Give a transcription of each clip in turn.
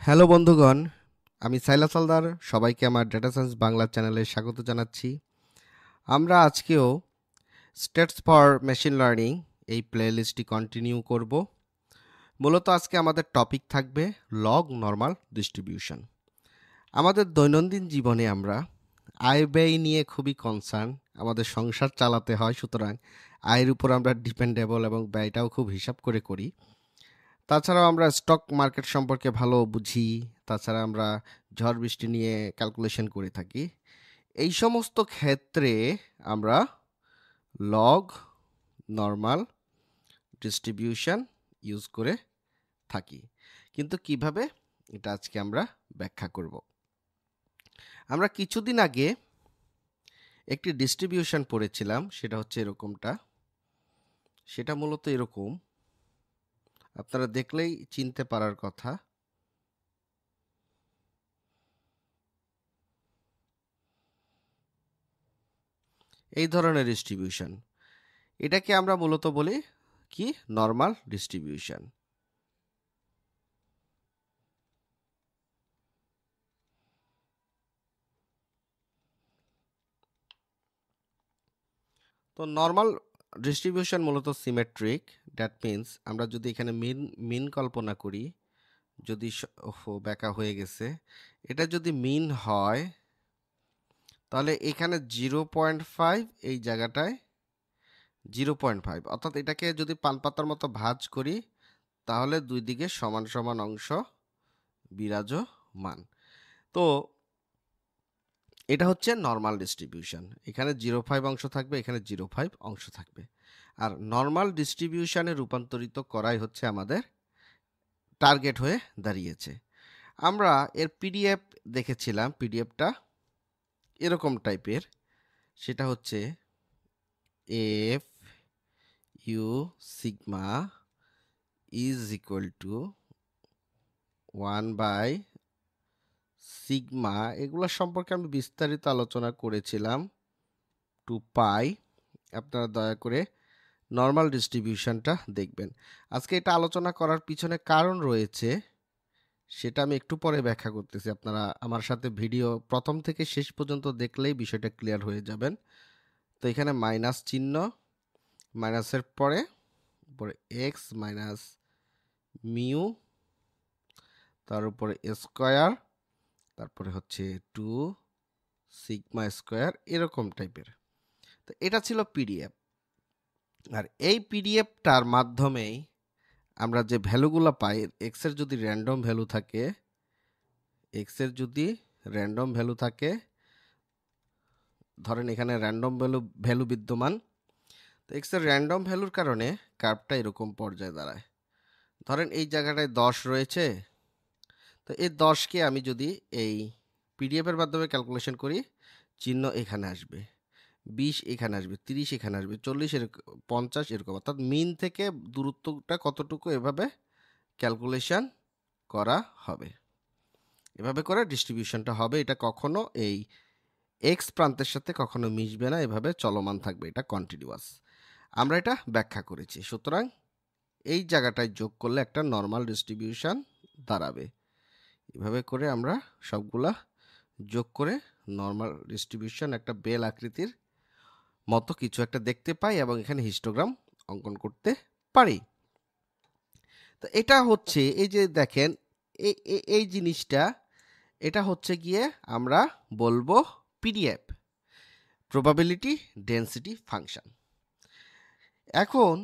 Hello বন্ধুগণ, আমি সাইলাস হালদার। সবাইকে আমার ডেটা সায়েন্স বাংলা চ্যানেলে স্বাগত জানাচ্ছি। আমরা আজকেও স্টেটস ফর মেশিন লার্নিং এই প্লেলিস্টটি কন্টিনিউ করব। মূলত আজকে আমাদের টপিক থাকবে লগ নরমাল ডিস্ট্রিবিউশন। আমাদের দৈনন্দিন জীবনে আমরা আয় ব্যয় নিয়ে খুবই কনসার্ন। আমাদের সংসার চালাতে হয়, সুতরাং আয়ের উপর আমরা ডিপেন্ডেবল এবং ব্যয়টাও খুব হিসাব করে করি। তাছাড়াও আমরা স্টক মার্কেট সম্পর্কে ভালো বুঝি। তাছাড়া আমরা ঝড় বৃষ্টি নিয়ে ক্যালকুলেশন করে থাকি। এই সমস্ত ক্ষেত্রে আমরা লগ নরমাল ডিস্ট্রিবিউশন ইউজ করে থাকি। কিন্তু কিভাবে, এটা আজকে আমরা ব্যাখ্যা করব। আমরা কিছুদিন আগে একটি ডিস্ট্রিবিউশন পড়েছিলাম, সেটা হচ্ছে এরকমটা। সেটা মূলত এরকম, আপনারা দেখলেই চিনতে পারার কথা। এই ধরনের ডিস্ট্রিবিউশন, এটাকে আমরা মূলত বলি কি, নরমাল ডিস্ট্রিবিউশন। তো নরমাল ডিস্ট্রিবিউশন মূলত সিমেট্রিক। দ্যাট মিন্স আমরা যদি এখানে মিন মিন কল্পনা করি, যদি ব্যাকা হয়ে গেছে, এটা যদি মিন হয় তাহলে এখানে 0.5, এই জায়গাটায় 0.5, অর্থাৎ এটাকে যদি পান পাতার মতো ভাঁজ করি তাহলে দুই দিকে সমান সমান অংশ বিরাজমান। তো এটা হচ্ছে নরমাল ডিস্ট্রিবিউশন। এখানে 0.5 অংশ থাকবে, এখানে 0.5 অংশ থাকবে। আর নরমাল ডিস্ট্রিবিউশনে রূপান্তরিত করাই হচ্ছে আমাদের টার্গেট হয়ে দাঁড়িয়েছে। আমরা এর পিডিএফ দেখেছিলাম। পিডিএফটা এরকম টাইপের। সেটা হচ্ছে F U sigma is equal to 1 by sigma. এগুলো সম্পর্কে আমি বিস্তারিত আলোচনা করেছিলাম। 2 পাই। আপনারা দয়া করে নরমাল ডিস্ট্রিবিউশনটা দেখবেন। আজকে এটা আলোচনা করার পিছনে কারণ রয়েছে, সেটা আমি একটু পরে ব্যাখ্যা করতেছি। আপনারা আমার সাথে ভিডিও প্রথম থেকে শেষ পর্যন্ত দেখলেই বিষয়টা ক্লিয়ার হয়ে যাবেন। তো এখানে মাইনাস চিহ্ন, মাইনাসের পরে উপরে এক্স মাইনাস মিউ, তার উপরে স্কোয়ার, তারপরে হচ্ছে 2 সিগমা স্কোয়ার, এরকম টাইপের। তো এটা ছিল পিডিএফ। আর এই পিডিএফটার মাধ্যমেই আমরা যে ভ্যালুগুলো পাই, এক্সের যদি র্যান্ডম ভ্যালু থাকে, এক্সের যদি র্যান্ডম ভ্যালু থাকে, ধরেন এখানে র্যান্ডম ভ্যালু বিদ্যমান, তো এক্সের র্যান্ডম ভ্যালুর কারণে কার্ভটা এরকম পর্যায়ে দাঁড়ায়। ধরেন এই জায়গাটায় 10 রয়েছে, তো এই 10কে আমি যদি এই পিডিএফের মাধ্যমে ক্যালকুলেশন করি, চিহ্ন এখানে আসবে, 20 এখানে আসবে, 30 এখানে আসবে, 40 এরকম, 50 এরকম। অর্থাৎ মিন থেকে দূরত্বটা কতটুকু, এভাবে ক্যালকুলেশন করা হবে। এভাবে করে ডিস্ট্রিবিউশনটা হবে। এটা কখনো এই এক্স প্রান্তের সাথে কখনো মিশবে না, এভাবে চলমান থাকবে, এটা কন্টিনিউয়াস। আমরা এটা ব্যাখ্যা করেছি। সুতরাং এই জায়গাটায় যোগ করলে একটা নরমাল ডিস্ট্রিবিউশন দাঁড়াবে। এভাবে করে আমরা সবগুলা যোগ করে নরমাল ডিস্ট্রিবিউশন, একটা বেল আকৃতির মতো কিছু একটা দেখতে পাই এবং এখানে হিস্টোগ্রাম অঙ্কন করতে পারি। তো এটা হচ্ছে, এই যে দেখেন, এই জিনিসটা, এটা হচ্ছে গিয়ে আমরা বলবো পিডিএফ, প্রবাবিলিটি ডেনসিটি ফাংশন। এখন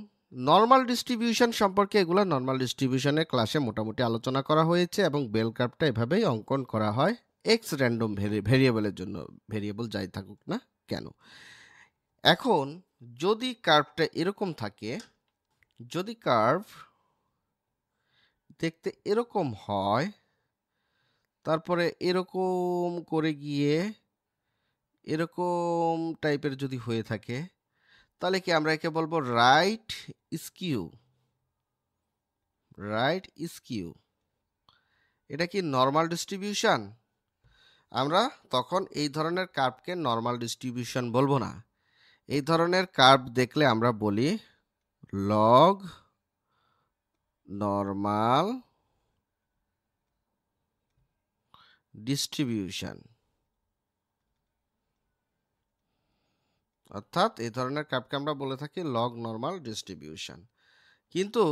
নরমাল ডিস্ট্রিবিউশন সম্পর্কে, এগুলো নরমাল ডিস্ট্রিবিউশনের ক্লাসে মোটামুটি আলোচনা করা হয়েছে এবং বেল কার্ভটা এভাবেই অঙ্কন করা হয় এক্স র্যান্ডম ভেরিয়েবলের জন্য, ভেরিয়েবল যাই থাকুক না কেন। এখন যদি কার্ভটা এরকম থাকে, যদি কার্ভ দেখতে এরকম হয়, তারপরে এরকম করে গিয়ে এরকম টাইপের যদি হয়ে থাকে, তাহলে কি আমরা একে বলবো রাইট স্কিউ। রাইট স্কিউ, এটা কি নরমাল ডিস্ট্রিবিউশন? আমরা তখন এই ধরনের কার্ভকে নরমাল ডিস্ট্রিবিউশন বলবো না। এই ধরনের কার্ভ দেখলে আমরা বলি লগ নরমাল ডিস্ট্রিবিউশন, অর্থাৎ এই ধরনের কার্ভকে আমরা বলে থাকি লগ নর্মাল ডিস্ট্রিবিউশন। কিন্তু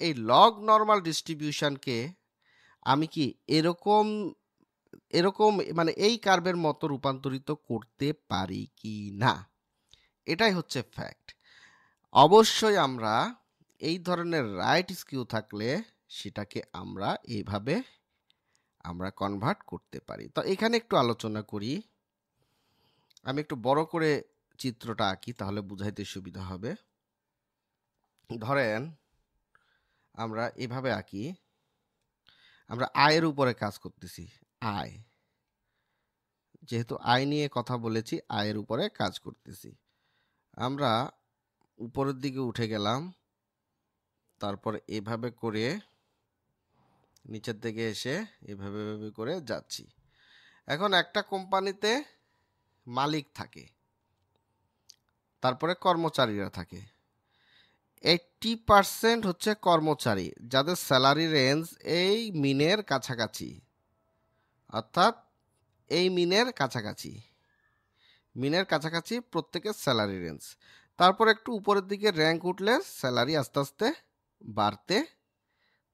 এই লগ নর্মাল ডিস্ট্রিবিউশনকে আমি কি এরকম এরকম মানে এই কার্ভের মতো রূপান্তরিত করতে পারি কি না, এটাই হচ্ছে ফ্যাক্ট। অবশ্যই আমরা এই ধরনের রাইট স্কিউ থাকলে সেটাকে আমরা এইভাবে আমরা কনভার্ট করতে পারি। তো এখানে একটু আলোচনা করি, আমি একটু বড় করে চিত্রটা আঁকি তাহলে বুঝাইতে সুবিধা হবে। ধরেন আমরা এভাবে আঁকি, আমরা আয়ের উপরে কাজ করতেছি, আয়, যেহেতু আয় নিয়ে কথা বলেছি আয়ের উপরে কাজ করতেছি। আমরা উপরের দিকে উঠে গেলাম, তারপর এভাবে করে নিচের দিকে এসে এভাবে এভাবে করে যাচ্ছি। এখন একটা কোম্পানিতে মালিক থাকে, তারপরে কর্মচারীরা থাকে। 80% হচ্ছে কর্মচারী যাদের স্যালারি রেঞ্জ এই মিনের কাছাকাছি, অর্থাৎ এই মিনের কাছাকাছি, মিনের কাছাকাছি প্রত্যেকের স্যালারি রেঞ্জ। তারপর একটু উপরের দিকে র্যাঙ্ক উঠলে স্যালারি আস্তে আস্তে বাড়তে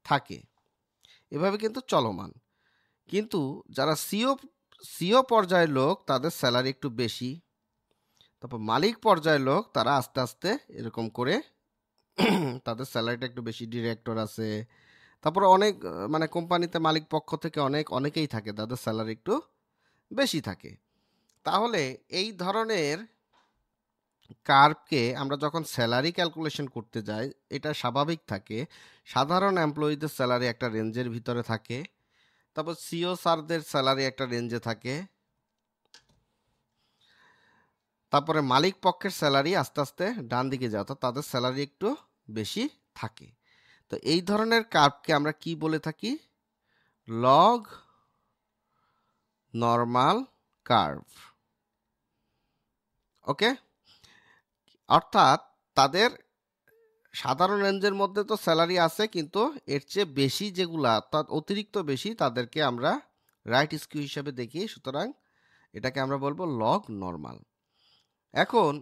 থাকে, এভাবে কিন্তু চলমান। কিন্তু যারা সিও পর্যায়ের লোক তাদের স্যালারি একটু বেশি, তারপর মালিক পর্যায়ের লোক তারা আস্তে আস্তে এরকম করে তাদের স্যালারিটা একটু বেশি, ডিরেক্টর আছে, তারপর অনেক মানে কোম্পানিতে মালিক পক্ষ থেকে অনেকেই থাকে তাদের স্যালারি একটু বেশি থাকে। তাহলে এই ধরনের কার্ভকে আমরা যখন স্যালারি ক্যালকুলেশন করতে যাই এটা স্বাভাবিক থাকে, সাধারণ এমপ্লয়িদের স্যালারি একটা রেঞ্জের ভিতরে থাকে, তারপর সিও স্যারদের স্যালারি একটা রেঞ্জে থাকে, তারপরে মালিক পক্ষের স্যালারি আস্তে আস্তে ডান দিকে যায়, অর্থাৎ তাদের স্যালারি একটু বেশি থাকে। তো এই ধরনের কার্ভকে আমরা কি বলে থাকি? Log normal curve. ওকে, অর্থাৎ তাদের সাধারণ রেঞ্জের মধ্যে তো স্যালারি আছে, কিন্তু এর চেয়ে বেশি যেগুলা অর্থাৎ অতিরিক্ত বেশি তাদেরকে আমরা রাইট স্কিউ হিসাবে দেখি, সুতরাং এটাকে আমরা বলবো লগ নর্মাল। এখন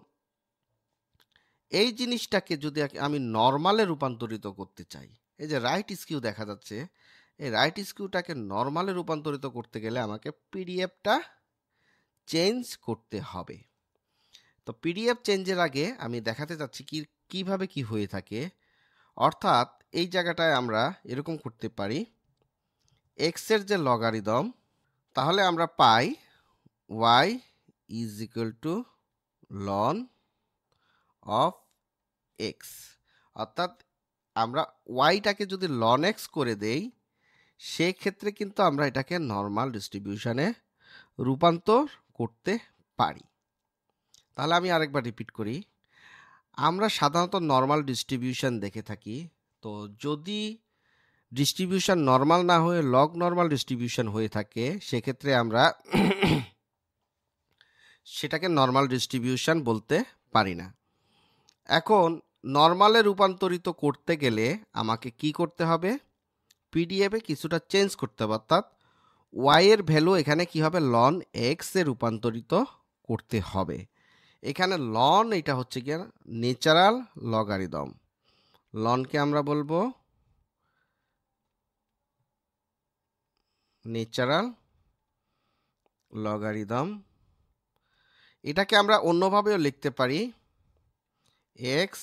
এই জিনিসটাকে যদি আমি নর্মালে রূপান্তরিত করতে চাই, এই যে রাইট স্কিউ দেখা যাচ্ছে, এই রাইট স্কিউটাকে নর্মালে রূপান্তরিত করতে গেলে আমাকে পিডিএফটা চেঞ্জ করতে হবে। তো পিডিএফ চেঞ্জের আগে আমি দেখাতে চাচ্ছি কিভাবে কি হয়ে থাকে। অর্থাৎ এই জায়গাটায় আমরা এরকম করতে পারি, এক্সের যে লগারিদম, তাহলে আমরা পাই y is equal to ln of x. অর্থাৎ আমরা ওয়াইটাকে যদি লন এক্স করে দেই সেক্ষেত্রে কিন্তু আমরা এটাকে নর্মাল ডিস্ট্রিবিউশনে রূপান্তর করতে পারি। তাহলে আমি আরেকবার রিপিট করি, আমরা সাধারণত নর্মাল ডিস্ট্রিবিউশন দেখে থাকি। তো যদি ডিস্ট্রিবিউশন নর্মাল না হয়ে লগ নর্মাল ডিস্ট্রিবিউশন হয়ে থাকে সেক্ষেত্রে আমরা সেটাকে নর্মাল ডিস্ট্রিবিউশন বলতে পারি না। এখন নর্মালে রূপান্তরিত করতে গেলে আমাকে কি করতে হবে? পিডিএফে কিছুটা চেঞ্জ করতে হবে, অর্থাৎ ওয়াই এর ভ্যালু এখানে কি হবে? লন এক্স এ রূপান্তরিত করতে হবে। এখানে লন এটা হচ্ছে কি ন্যাচারাল লগারিদম, লনকে আমরা বলবো ন্যাচারাল লগারিদম। এটাকে আমরা অন্যভাবেও লিখতে পারি, x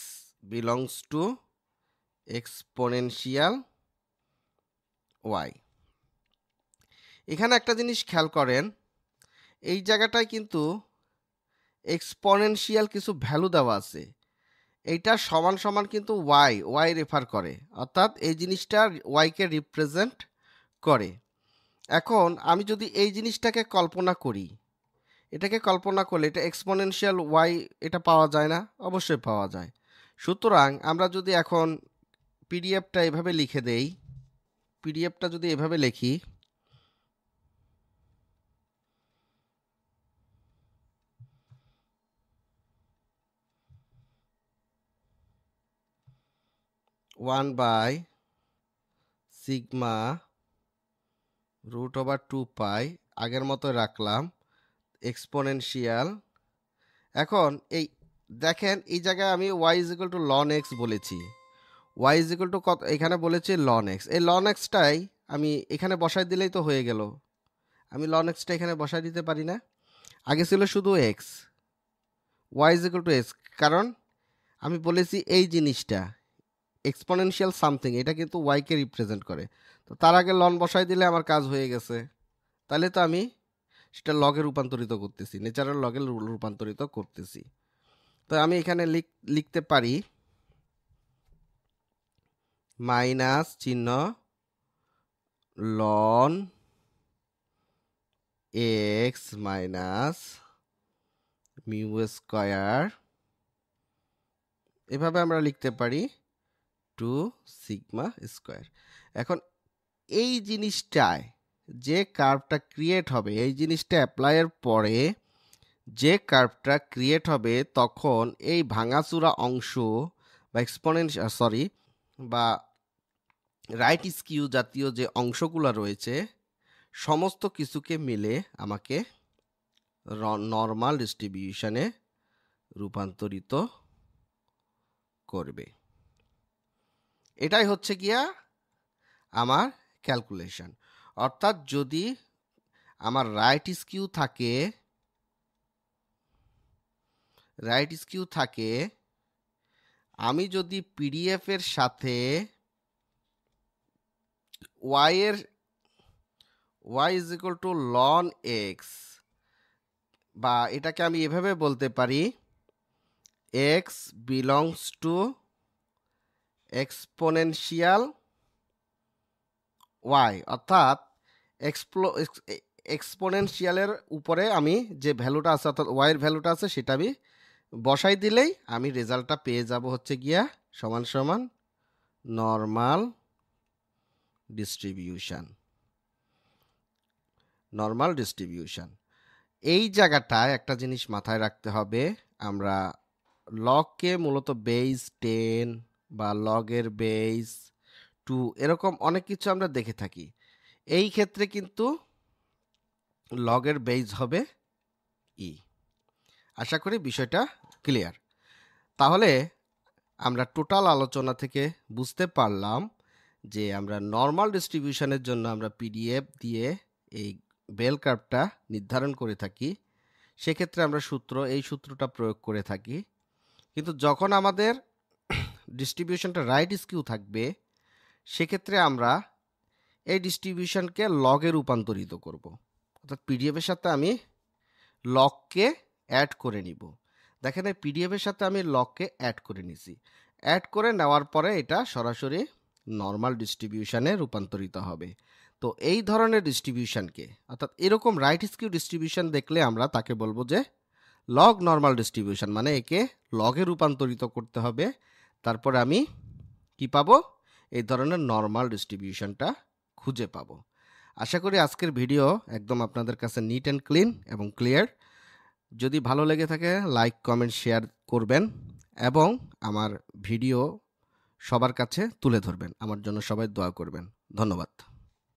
belongs to exponential y. এখানে একটা জিনিস খেয়াল করেন, এই জায়গাটায় কিন্তু এক্সপোনেনশিয়াল কিছু ভ্যালু দেওয়া আছে, এইটা সমান সমান কিন্তু ওয়াই রেফার করে, অর্থাৎ এই জিনিসটা ওয়াইকে রিপ্রেজেন্ট করে। এখন আমি যদি এই জিনিসটাকে কল্পনা করি, এটাকে কল্পনা করলে এটা এক্সপোনেনশিয়াল ওয়াই এটা পাওয়া যায় না? অবশ্যই পাওয়া যায়। সুতরাং আমরা যদি এখন পিডিএফটা এভাবে লিখে দেই, পিডিএফটা যদি এভাবে লিখি, ওয়ান বাই সিগমা √2 পাই আগের মতো রাখলাম, এক্সপোনেনশিয়াল। এখন এই দেখেন এই জায়গায় আমি y = ln x বলেছি, y = কত এখানে বলেছি ln x। এই ln x টাই আমি এখানে বসাই দিলেই তো হয়ে গেল। আমি ln x টা এখানে বসাই দিতে পারি না? আগে ছিল শুধু x, y = x, কারণ আমি বলেছি এই জিনিসটা এক্সপোনেনশিয়াল সামথিং, এটা কিন্তু y কে রিপ্রেজেন্ট করে। তো তার আগে লন বসাই দিলে আমার কাজ হয়ে গেছে। তাহলে তো আমি সেটা লগে রূপান্তরিত করতেছি, ন্যাচারাল লগে রূপান্তরিত করতেছি। তো আমি এখানে লিখতে পারি মাইনাস চিহ্ন ln x minus mu square, এভাবে আমরা লিখতে পারি 2 সিগমা স্কয়ার। এখন এই জিনিসটায় যে কার্ভটা ক্রিয়েট হবে, এই জিনিসটা অ্যাপ্লাইয়ের পরে যে কার্ভটা ক্রিয়েট হবে, তখন এই ভাঙাচুরা অংশ বা বা রাইট স্কিউ জাতীয় যে অংশগুলো রয়েছে সমস্ত কিছুকে মিলে আমাকে নর্মাল ডিস্ট্রিবিউশনে রূপান্তরিত করবে। এটাই হচ্ছে গিয়া আমার ক্যালকুলেশন। অর্থাৎ যদি আমার রাইট স্কিউ থাকে, আমি যদি পিডিএফ এর সাথে y = ln x, বা এটাকে আমি এভাবে বলতে পারি x belongs to exponential y, অর্থাৎ এক্সপোনেনশিয়ালের উপরে আমি যে ভ্যালুটা আছে অর্থাৎ y এর ভ্যালুটা আছে সেটা আমি বসাই দিলেই আমি রেজাল্টটা পেয়ে যাব হচ্ছে গিয়া সমান সমান নর্মাল ডিস্ট্রিবিউশন। এই জায়গাটায় একটা জিনিস মাথায় রাখতে হবে, আমরা লগকে মূলত বেস 10 বা লগের বেস 2 এরকম অনেক কিছু আমরা দেখে থাকি। এই ক্ষেত্রে কিন্তু লগের বেস হবে ই। আশা করি বিষয়টা ক্লিয়ার। তাহলে আমরা টোটাল আলোচনা থেকে বুঝতে পারলাম যে আমরা নর্মাল ডিস্ট্রিবিউশনের জন্য আমরা পিডিএফ দিয়ে এই বেল কার্ভটা নির্ধারণ করে থাকি। সেক্ষেত্রে আমরা এই সূত্রটা প্রয়োগ করে থাকি। কিন্তু যখন আমাদের ডিস্ট্রিবিউশনটা রাইট স্কিউ থাকবে, সেক্ষেত্রে আমরা এই ডিস্ট্রিবিউশনকে লগে রূপান্তরিত করব। অর্থাৎ পিডিএফের সাথে আমি লগকে অ্যাড করে নিব। দেখেন এই পিডিএফের সাথে আমি লগকে অ্যাড করে নিছি। অ্যাড করে নেওয়ার পরে এটা সরাসরি নর্মাল ডিস্ট্রিবিউশনে রূপান্তরিত হবে। তো এই ধরনের ডিস্ট্রিবিউশনকে, অর্থাৎ এরকম রাইট স্কিউ ডিস্ট্রিবিউশন দেখলে আমরা তাকে বলবো যে লগ নর্মাল ডিস্ট্রিবিউশন, মানে একে লগে রূপান্তরিত করতে হবে। তারপর আমি কি পাবো? এই ধরনের নর্মাল ডিস্ট্রিবিউশনটা খুঁজে পাবো। আশা করি আজকের ভিডিও একদম আপনাদের কাছে নিট অ্যান্ড ক্লিন এবং ক্লিয়ার। যদি ভালো লেগে থাকে লাইক, কমেন্ট, শেয়ার করবেন এবং আমার ভিডিও সবার কাছে তুলে ধরবেন। আমার জন্য সবাই দোয়া করবেন। ধন্যবাদ।